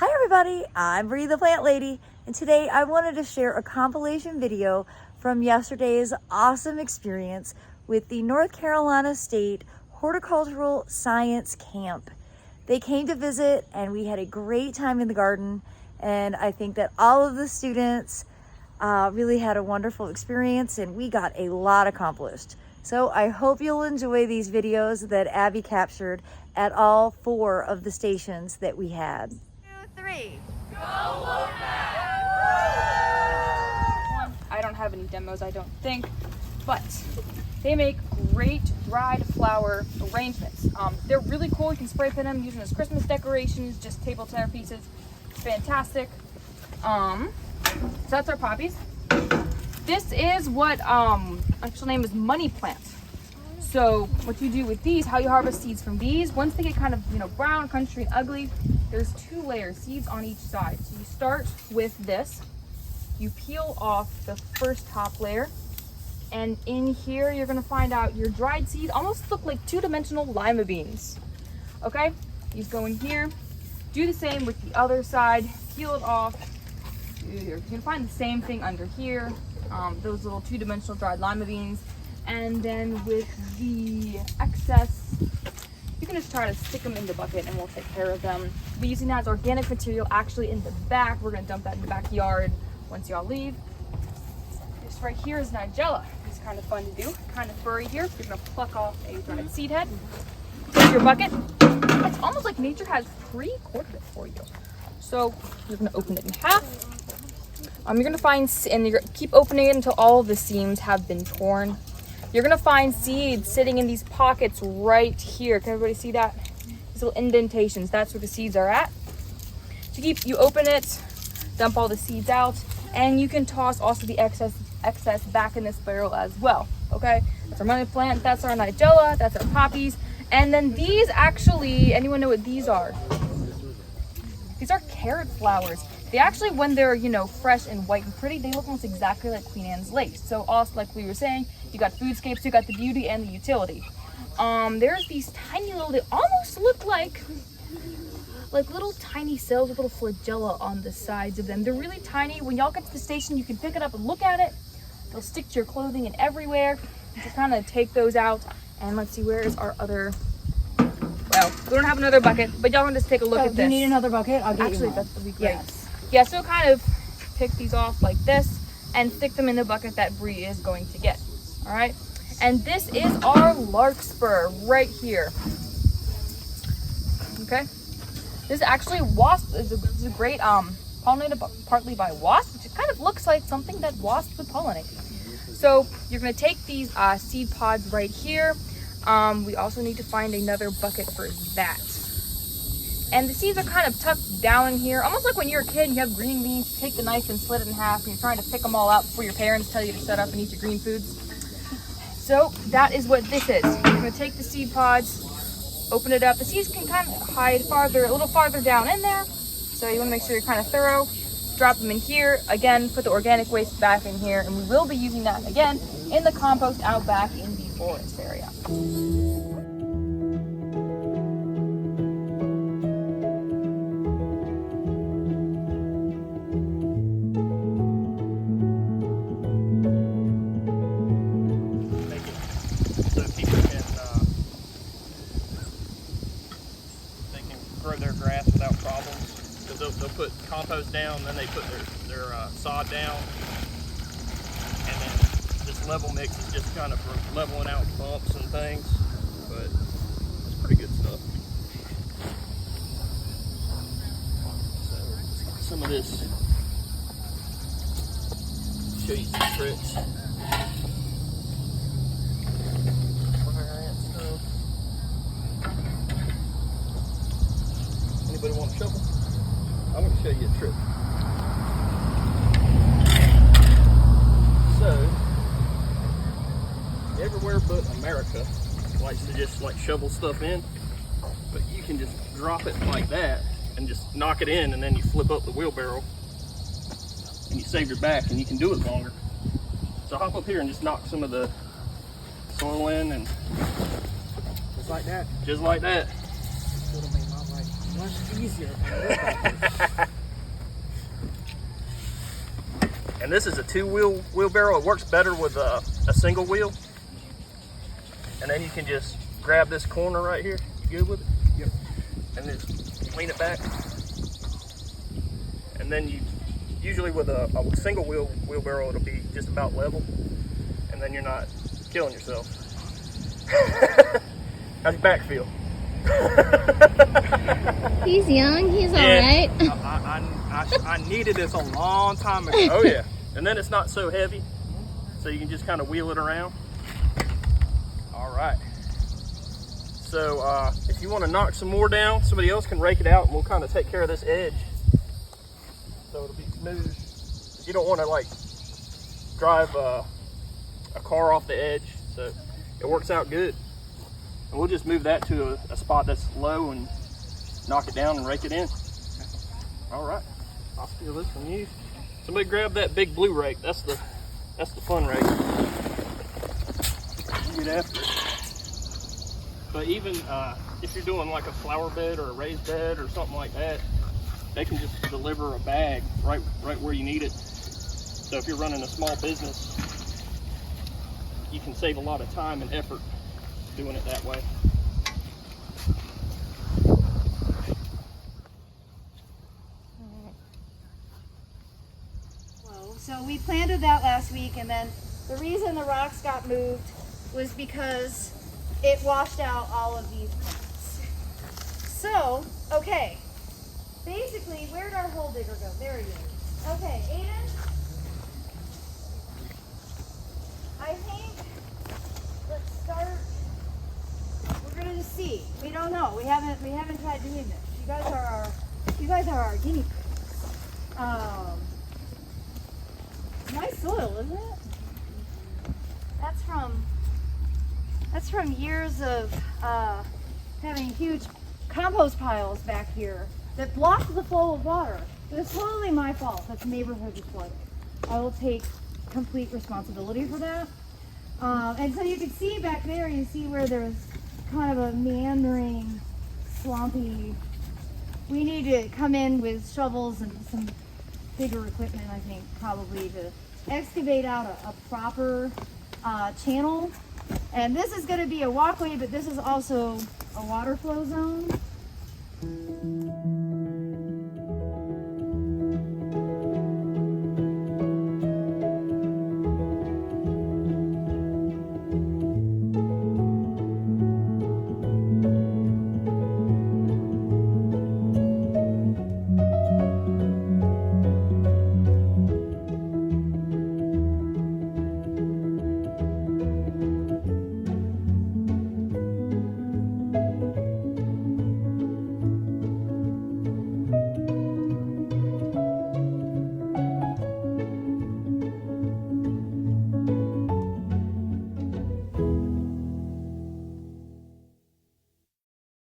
Hi everybody, I'm Bree the Plant Lady, and today I wanted to share a compilation video from yesterday's awesome experience with the North Carolina State Horticultural Science Camp. They came to visit and we had a great time in the garden, and I think that all of the students really had a wonderful experience and we got a lot accomplished. So I hope you'll enjoy these videos that Abby captured at all 4 of the stations that we had. 2, 3. I don't have any demos, I don't think, but they make great dried flower arrangements. They're really cool. You can spray paint them using as Christmas decorations, just table centerpieces. Fantastic. So that's our poppies. This is what actual name is money plant. So what you do with these, how you harvest seeds from these, once they get kind of, brown, crunchy, and ugly, there's 2 layers, seeds on each side. So you start with this, you peel off the first top layer, and in here you're gonna find out your dried seeds almost look like 2-dimensional lima beans. Okay, you go in here, do the same with the other side, peel it off. You're gonna find the same thing under here, those little 2-dimensional dried lima beans. And then with the excess, you can just try to stick them in the bucket and we'll take care of them. We'll be using that as organic material actually in the back. We're gonna dump that in the backyard once y'all leave. This right here is Nigella. It's kind of fun to do, kind of furry here. You're gonna pluck off a dried seed head, take your bucket. It's almost like nature has pre-corded it for you. So you're gonna open it in half. You're gonna find, and you're gonna keep opening it until all of the seams have been torn. You're gonna find seeds sitting in these pockets right here. Can everybody see that? These little indentations, that's where the seeds are at. So you open it, dump all the seeds out, and you can toss also the excess back in this barrel as well, okay? That's our money plant, that's our Nigella, that's our poppies. And then these actually, anyone know what these are? These are carrot flowers. They actually, when they're, fresh and white and pretty, they look almost exactly like Queen Anne's lace. So also, like we were saying, you got foodscapes, you got the beauty and the utility. There's these tiny little, they almost look like little tiny cells with little flagella on the sides of them. They're really tiny. When y'all get to the station, you can pick it up and look at it. They'll stick to your clothing and everywhere. You just kind of take those out. And let's see, where is our other, well, we don't have another bucket, but y'all can just take a look at this. Do you need another bucket? I'll get you one. That would be great. Yes. Yeah, so kind of pick these off like this and stick them in the bucket that Bree is going to get. All right, and this is our larkspur right here. Okay, this is actually wasp. This is a great pollinated partly by wasps, which kind of looks like something that wasps would pollinate. So you're gonna take these seed pods right here. We also need to find another bucket for that. And the seeds are kind of tucked down in here, almost like when you're a kid and you have green beans, you take the knife and slit it in half and you're trying to pick them all out before your parents tell you to shut up and eat your green foods. So that is what this is. You're gonna take the seed pods, open it up. The seeds can kind of hide a little farther down in there. So you wanna make sure you're kind of thorough. Drop them in here. Again, put the organic waste back in here, and we will be using that again in the compost out back in the forest area. Grow their grass without problems, because they'll put compost down, then they put their sod down, and then this level mix is just kind of for leveling out bumps and things, but it's pretty good stuff. So let's get some of this, show you some tricks. Anybody want a shovel? I'm going to show you a trick. So, everywhere but America likes to just shovel stuff in, but you can just drop it like that and just knock it in, and then you flip up the wheelbarrow and you save your back and you can do it longer. So hop up here and just knock some of the soil in, and Just like that? Just like that. Would have made my life much easier. And this is a wheelbarrow. It works better with a single wheel. And then you can just grab this corner right here. You good with it? Yep. And just lean it back. And then you usually with a single wheelbarrow, it'll be just about level. And then you're not killing yourself. How's your back feel? He's young, he's Yeah. alright. I needed this a long time ago. Oh yeah. And then it's not so heavy, so you can just kind of wheel it around. All right. So if you want to knock some more down, somebody else can rake it out, and we'll kind of take care of this edge, so it'll be smooth. You don't want to like drive a car off the edge, so it works out good. And we'll just move that to a spot that's low and knock it down and rake it in. All right. I'll steal this from you. Somebody grab that big blue rake. That's the fun rake. Get after it. But even if you're doing like a flower bed or a raised bed or something like that, they can just deliver a bag right where you need it. So if you're running a small business, you can save a lot of time and effort doing it that way. So we planted that last week, and then the reason the rocks got moved was because it washed out all of these plants. So, okay, basically, where'd our hole digger go? There he is. Okay, Aiden, I think let's start. We're gonna just see. We don't know. We haven't tried doing this. You guys are our guinea pigs. Nice soil, isn't it? That's from years of having huge compost piles back here that blocked the flow of water. It was totally my fault that the neighborhood was flooded. I will take complete responsibility for that. And so you can see back there, you see where there's kind of a meandering, swampy. We need to come in with shovels and some bigger equipment, I think, probably to excavate out a proper channel. And this is going to be a walkway, but this is also a water flow zone.